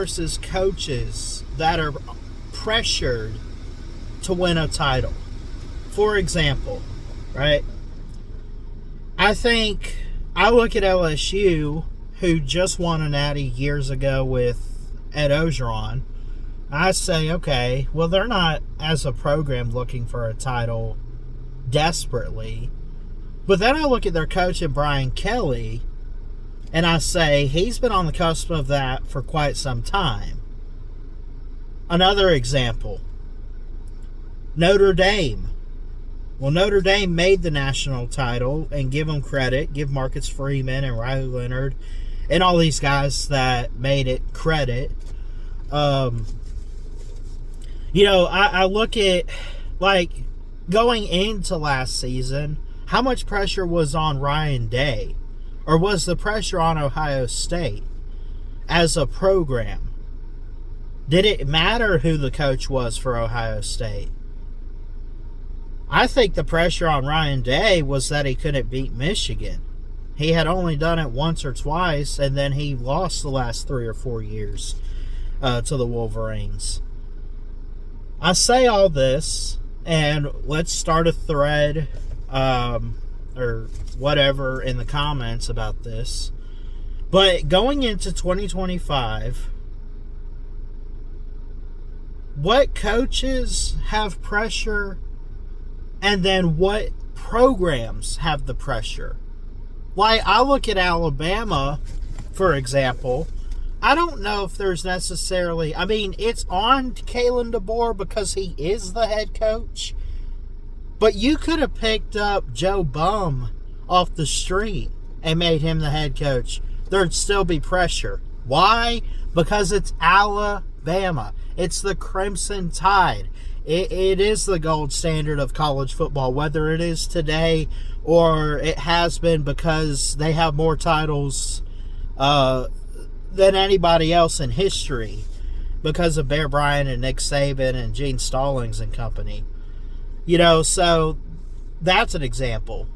versus coaches that are pressured to win a title. For example, right? I think I look at LSU, who just won a natty years ago with Ed Ogeron. I say, okay, well, they're not, as a program, looking for a title desperately. But then I look at their coach, Brian Kelly, and I say, he's been on the cusp of that for quite some time. Another example, Notre Dame. Well, Notre Dame made the national title, and give them credit, give Marcus Freeman and Riley Leonard and all these guys that made it credit. I look at, like, going into last season, how much pressure was on Ryan Day? Or was the pressure on Ohio State as a program? Did it matter who the coach was for Ohio State? I think the pressure on Ryan Day was that he couldn't beat Michigan. He had only done it once or twice, and then he lost the last 3 or 4 years to the Wolverines. I say all this, and let's start a thread or whatever in the comments about this. But going into 2025, what coaches have pressure, and then what programs have the pressure? Like, I look at Alabama, for example. I don't know if there's necessarily... I mean, it's on Kalen DeBoer because he is the head coach. But you could have picked up Joe Bum off the street and made him the head coach. There'd still be pressure. Why? Because it's Alabama. It's the Crimson Tide. It is the gold standard of college football, whether it is today or it has been because they have more titles than anybody else in history because of Bear Bryant and Nick Saban and Gene Stallings and company. So that's an example.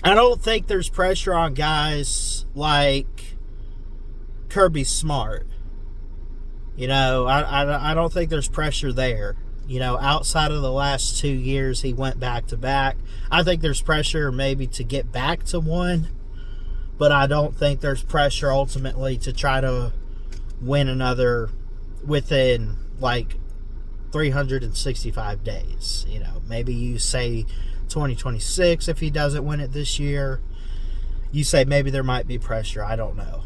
I don't think there's pressure on guys like Kirby Smart. I don't think there's pressure there. Outside of the last 2 years, he went back-to-back. I think there's pressure maybe to get back to one, but I don't think there's pressure ultimately to try to win another within, 365 days. Maybe you say 2026 if he doesn't win it this year. You say maybe there might be pressure. I don't know.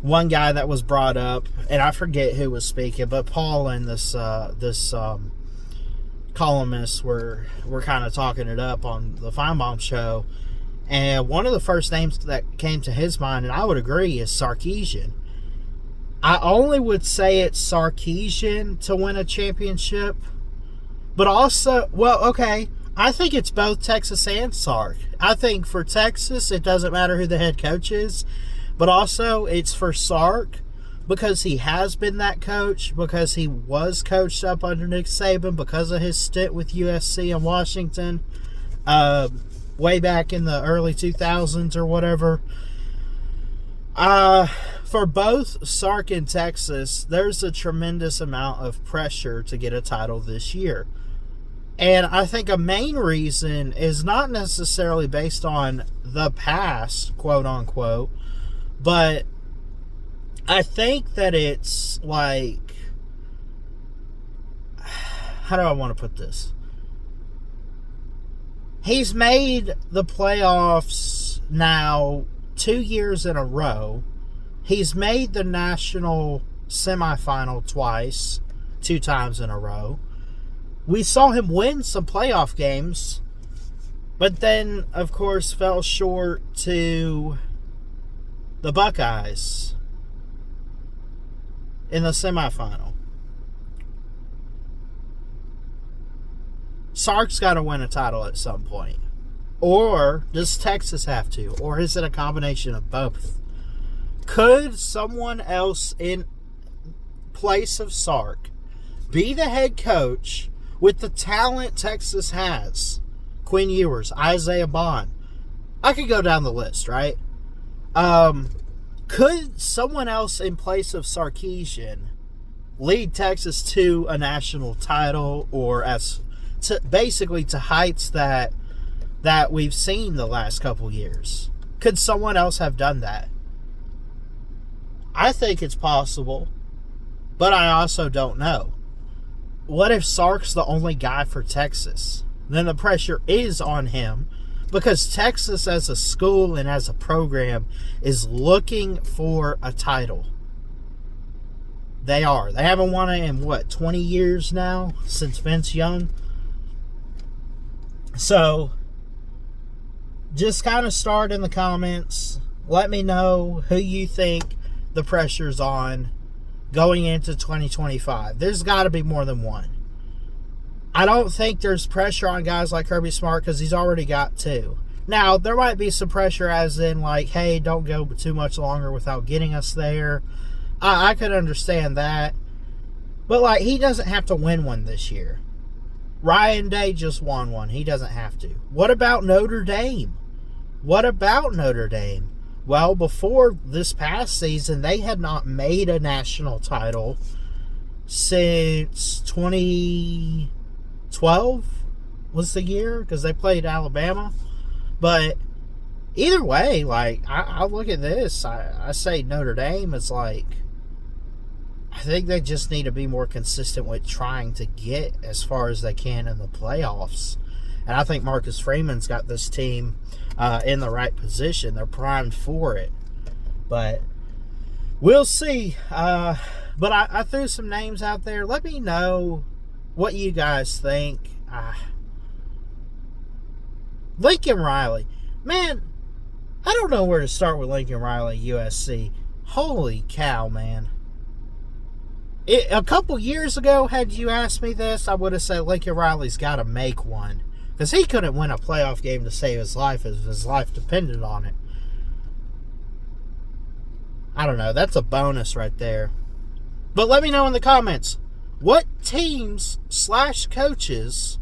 One guy that was brought up, and I forget who was speaking, but Paul and this columnist were kind of talking it up on the Feinbaum show, and one of the first names that came to his mind, and I would agree, is Sarkisian. I only would say it's Sarkisian to win a championship, but also, I think it's both Texas and Sark. I think for Texas, it doesn't matter who the head coach is. But also, it's for Sark because he has been that coach, because he was coached up under Nick Saban, because of his stint with USC and Washington way back in the early 2000s or whatever. For both Sark and Texas, there's a tremendous amount of pressure to get a title this year. And I think a main reason is not necessarily based on the past, quote unquote, but I think that it's how do I want to put this? He's made the playoffs now 2 years in a row. He's made the national semifinal twice, 2 times in a row. We saw him win some playoff games, but then, of course, fell short to the Buckeyes in the semifinal. Sark's got to win a title at some point. Or does Texas have to? Or is it a combination of both? Could someone else in place of Sark be the head coach with the talent Texas has? Quinn Ewers, Isaiah Bond. I could go down the list, right? Could someone else in place of Sarkisian lead Texas to a national title, or basically to heights that we've seen the last couple years? Could someone else have done that? I think it's possible, but I also don't know. What if Sark's the only guy for Texas? Then the pressure is on him, because Texas as a school and as a program is looking for a title. They are. They haven't won it in, 20 years now? Since Vince Young? So, just kind of start in the comments. Let me know who you think the pressure's on going into 2025. There's got to be more than one. I don't think there's pressure on guys like Kirby Smart because he's already got 2. Now, there might be some pressure as in like, hey, don't go too much longer without getting us there. I could understand that. But, like, he doesn't have to win one this year. Ryan Day just won one. He doesn't have to. What about Notre Dame? Well, before this past season, they had not made a national title since 2012 was the year, because they played Alabama. But either way, like, I look at this, I say Notre Dame is like, I think they just need to be more consistent with trying to get as far as they can in the playoffs. And I think Marcus Freeman's got this team in the right position. They're primed for it. But we'll see. But I threw some names out there. Let me know what you guys think. Lincoln Riley. Man, I don't know where to start with Lincoln Riley, USC. Holy cow, man. A couple years ago, had you asked me this, I would have said Lincoln Riley's got to make one. Because he couldn't win a playoff game to save his life if his life depended on it. I don't know. That's a bonus right there. But let me know in the comments, what teams / coaches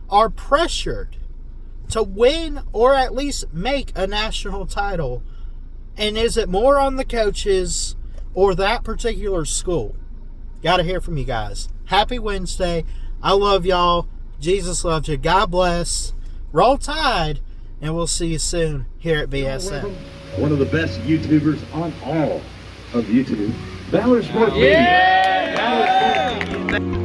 are pressured to win or at least make a national title? And is it more on the coaches or that particular school? Got to hear from you guys. Happy Wednesday. I love y'all. Jesus loves you. God bless. Roll Tide. And we'll see you soon here at BSN. One of the best YouTubers on all of YouTube. Valor Sport Media. Yeah!